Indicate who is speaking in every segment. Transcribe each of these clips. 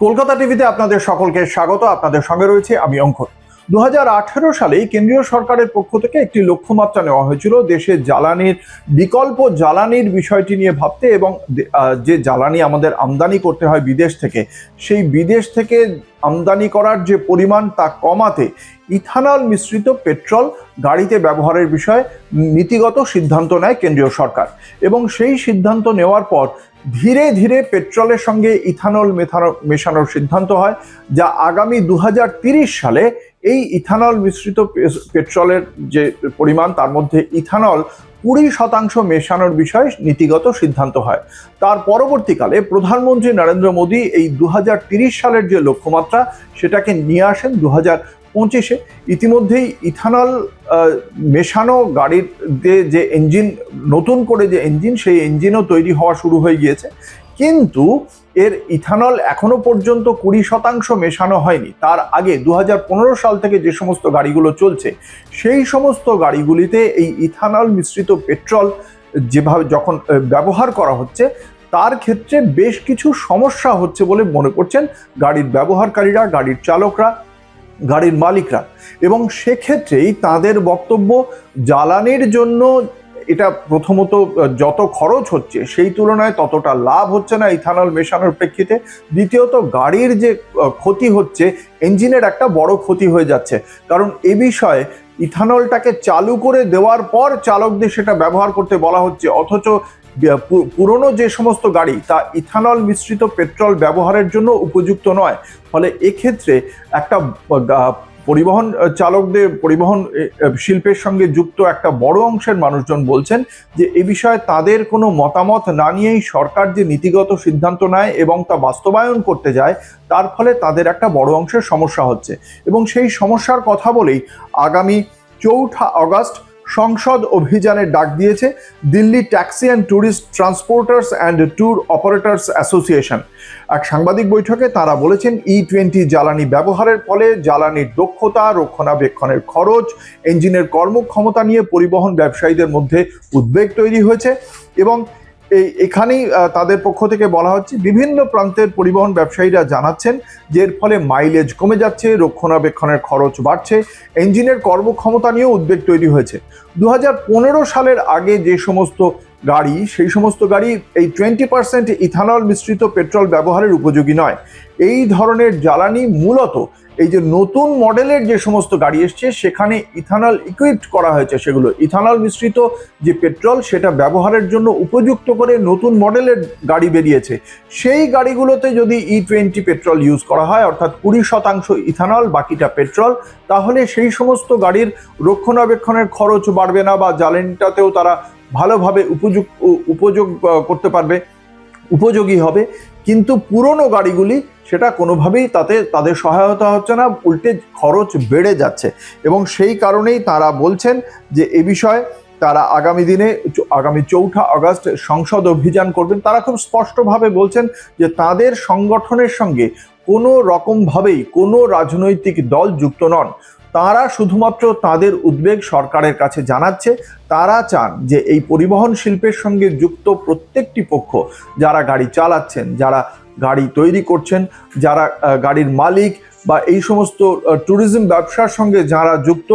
Speaker 1: কলকাতা টিভিতে আপনাদের সকলকে স্বাগত। আপনাদের সঙ্গে রয়েছে আমি অঙ্কন। 2018 সালে কেন্দ্রীয় সরকারের পক্ষ থেকে একটি লক্ষ্যমাত্রা নেওয়া হয়েছিল দেশে জ্বালানির বিকল্প জ্বালানির বিষয়টি নিয়ে ভাবতে, এবং যে জ্বালানি আমাদের আমদানি করতে হয় বিদেশ থেকে, সেই বিদেশ থেকে আমদানি করার যে পরিমাণ তা কমাতে ইথানল মিশ্রিত পেট্রোল গাড়িতে ব্যবহারের বিষয়ে নীতিগত সিদ্ধান্ত নেয় কেন্দ্রীয় সরকার। এবং সেই সিদ্ধান্ত নেওয়ার পর ধীরে ধীরে পেট্রোলের সঙ্গে ইথানল মেশানোর সিদ্ধান্ত হয়, যা আগামী 2030 সালে এই ইথানল মিশ্রিত পেট্রোলের যে পরিমাণ তার মধ্যে ইথানল 20% মেশানোর বিষয়ে নীতিগত সিদ্ধান্ত হয়। তার পরবর্তীকালে প্রধানমন্ত্রী নরেন্দ্র মোদী এই 2030 সালের যে লক্ষ্যমাত্রা সেটাকে নিয়ে আসেন 2025-এ। ইতিমধ্যেই ইথানল মেশানো গাড়ির যে ইঞ্জিন, নতুন করে যে ইঞ্জিন, সেই ইঞ্জিনও তৈরি হওয়া শুরু হয়ে গিয়েছে, কিন্তু এর ইথানল এখনো পর্যন্ত 20% মেশানো হয়নি। তার আগে 2015 সাল থেকে যে সমস্ত গাড়িগুলো চলছে সেই সমস্ত গাড়িগুলিতে এই ইথানল মিশ্রিত পেট্রোল যেভাবে যখন ব্যবহার করা হচ্ছে তার ক্ষেত্রে বেশ কিছু সমস্যা হচ্ছে বলে মনে করছেন গাড়ির ব্যবহারকারীরা, গাড়ির চালকরা, গাড়ির মালিকরা। এবং সেক্ষেত্রেই তাদের বক্তব্য, জ্বালানির জন্য এটা প্রথমত যত খরচ হচ্ছে সেই তুলনায় ততটা লাভ হচ্ছে না ইথানল মেশানোর প্রেক্ষিতে। দ্বিতীয়ত গাড়ির যে ক্ষতি হচ্ছে, ইঞ্জিনের একটা বড় ক্ষতি হয়ে যাচ্ছে, কারণ এ বিষয়ে ইথানলটাকে চালু করে দেওয়ার পর চালকদের সেটা ব্যবহার করতে বলা হচ্ছে, অথচ পুরনো যে সমস্ত গাড়ি তা ইথানল মিশ্রিত পেট্রোল ব্যবহারের জন্য উপযুক্ত নয়। ফলে এক্ষেত্রে একটা পরিবহন চালকদের, পরিবহন শিল্পের সঙ্গে যুক্ত একটা বড় অংশের মানুষজন বলছেন যে এ বিষয়ে তাদের কোনো মতামত না নিয়েই সরকার যে নীতিগত সিদ্ধান্ত নেয় এবং তা বাস্তবায়ন করতে যায়, তার ফলে তাদের একটা বড় অংশের সমস্যা হচ্ছে। এবং সেই সমস্যার কথা বলেই আগামী 4 আগস্ট সংসদ অভিযানের ডাক দিয়েছে Delhi taxi and tourist ট্রান্সপোর্টার্স and tour operators association. এক সাংবাদিক বৈঠকে তারা বলেছেন, E20 জ্বালানি ব্যবহারের ফলে জ্বালানির দক্ষতা, রক্ষণাবেক্ষণের খরচ, ইঞ্জিনের কর্মক্ষমতা নিয়ে পরিবহন ব্যবসায়ীদের মধ্যে উদ্বেগ তৈরি হয়েছে। এবং এখানেই তাদের পক্ষ থেকে বলা হচ্ছে, বিভিন্ন প্রান্তের পরিবহন ব্যবসায়ীরা জানাচ্ছেন যে এর ফলে মাইলেজ কমে যাচ্ছে, রক্ষণাবেক্ষণের খরচ বাড়ছে, ইঞ্জিনের কর্মক্ষমতা নিয়েও উদ্বেগ তৈরি হয়েছে। 2015 সালের আগে যে সমস্ত গাড়ি, সেই সমস্ত গাড়ি এই 20% ইথানল মিশ্রিত পেট্রোল ব্যবহারের উপযোগী নয়। এই ধরনের জ্বালানি মূলত এই যে নতুন মডেলের যে সমস্ত গাড়ি এসছে সেখানে ইথানল ইকুইপড করা হয়েছে, সেগুলো ইথানল মিশ্রিত যে পেট্রোল সেটা ব্যবহারের জন্য উপযুক্ত করে নতুন মডেলের গাড়ি বেরিয়েছে। সেই গাড়িগুলোতে যদি E20 পেট্রোল ইউজ করা হয়, অর্থাৎ 20% ইথানল বাকিটা পেট্রোল, তাহলে সেই সমস্ত গাড়ির রক্ষণাবেক্ষণের খরচ বাড়বে না, বা জ্বালানিটাতেও তারা ভালোভাবে উপযোগ করতে পারবে, উপযোগী হবে। কিন্তু পুরনো গাড়িগুলি সেটা কোনোভাবেই তাতে তাদের সহায়তা হচ্ছে না, উল্টে খরচ বেড়ে যাচ্ছে। এবং সেই কারণেই তারা বলছেন যে এ বিষয়ে তারা আগামী 4 আগস্ট সংসদ অভিযান করবেন। তারা খুব স্পষ্টভাবে বলছেন যে তাদের সংগঠনের সঙ্গে কোনো রকমভাবেই কোনো রাজনৈতিক দল যুক্ত নন। তারা শুধুমাত্র তাদের উদ্বেগ সরকারের কাছে জানাচ্ছে। তারা চান যে এই পরিবহন শিল্পের সঙ্গে যুক্ত প্রত্যেকটি পক্ষ, যারা গাড়ি চালাচ্ছেন, যারা গাড়ি তৈরি করছেন, যারা গাড়ির মালিক বা এই সমস্ত ট্যুরিজম ব্যবসার সঙ্গে যারা যুক্ত,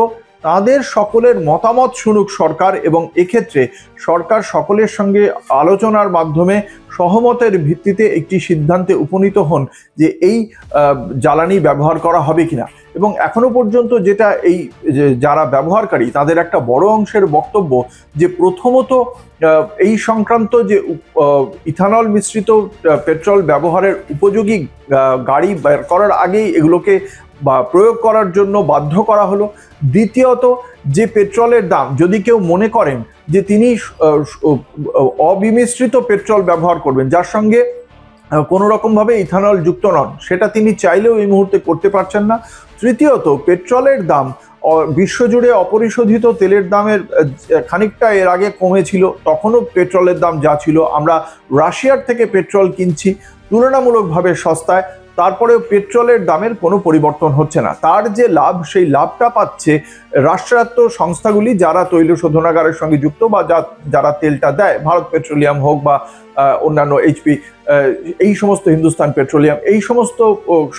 Speaker 1: তাদের সকলের মতামত শুনুক সরকার, এবং এক্ষেত্রে সরকার সকলের সঙ্গে আলোচনার মাধ্যমে সহমতের ভিত্তিতে একটি সিদ্ধান্তে উপনীত হন যে এই জ্বালানি ব্যবহার করা হবে কিনা। এবং এখনো পর্যন্ত যেটা এই যারা ব্যবহারকারী তাদের একটা বড় অংশের বক্তব্য যে প্রথমত এই সংক্রান্ত যে ইথানল মিশ্রিত পেট্রোল ব্যবহারের উপযোগী গাড়ি বের করার আগেই এগুলোকে বা প্রয়োগ করার জন্য বাধ্য করা হলো। দ্বিতীয়ত, যে পেট্রোলের দাম, যদি কেউ মনে করেন যে তিনি অবিমিশ্রিত পেট্রোল ব্যবহার করবেন যার সঙ্গে কোনো রকমভাবে ইথানল যুক্ত নন, সেটা তিনি চাইলেও এই মুহূর্তে করতে পারছেন না। তৃতীয়ত, পেট্রোলের দাম বিশ্বজুড়ে অপরিশোধিত তেলের দামের খানিকটা এর আগে কমেছিল, তখনও পেট্রোলের দাম যা ছিল, আমরা রাশিয়ার থেকে পেট্রোল কিনছি তুলনামূলকভাবে সস্তায়, তারপরেও পেট্রোলের দামের কোনো পরিবর্তন হচ্ছে না। তার যে লাভ, সেই লাভটা পাচ্ছে রাষ্ট্রায়ত্ত সংস্থাগুলি যারা তৈল শোধনাগারের সঙ্গে যুক্ত বা যারা তেলটা দেয়, ভারত পেট্রোলিয়াম হোক বা অন্যান্য এইচপি, এই সমস্ত হিন্দুস্তান পেট্রোলিয়াম, এই সমস্ত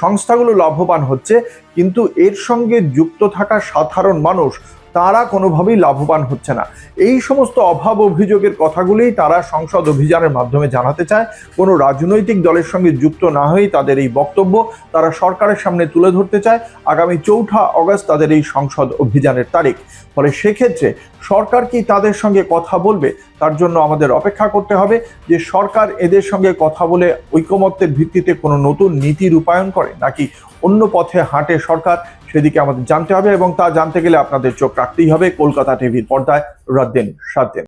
Speaker 1: সংস্থাগুলো লাভবান হচ্ছে, কিন্তু এর সঙ্গে যুক্ত থাকা সাধারণ মানুষ তারা কোনোভাবেই লাভবান হচ্ছে না। এই সমস্ত অভাব অভিযোগের কথাগুলি তারা সংসদ অভিযানের মাধ্যমে জানাতে চায়। কোনো রাজনৈতিক দলের সঙ্গে যুক্ত না হয়েই তাদের এই বক্তব্য তারা সরকারের সামনে তুলে ধরতে চায়। আগামী 4 আগস্ট তাদের এই সংসদ অভিযানের তারিখ। ফলে সেক্ষেত্রে সরকার কি তাদের সঙ্গে কথা বলবে, তার জন্য আমাদের অপেক্ষা করতে হবে যে সরকার এদের সঙ্গে কথা বলে ঐকমত্যের ভিত্তিতে কোনো নতুন নীতি রূপায়ণ করে নাকি অন্য পথে হাঁটে সরকার, সেদিকে আমাদের জানতে হবে। এবং তা জানতে গেলে আপনাদের চোখ রাখতেই হবে কলকাতা টিভির পর্দায় রাত দিন 7 দিন।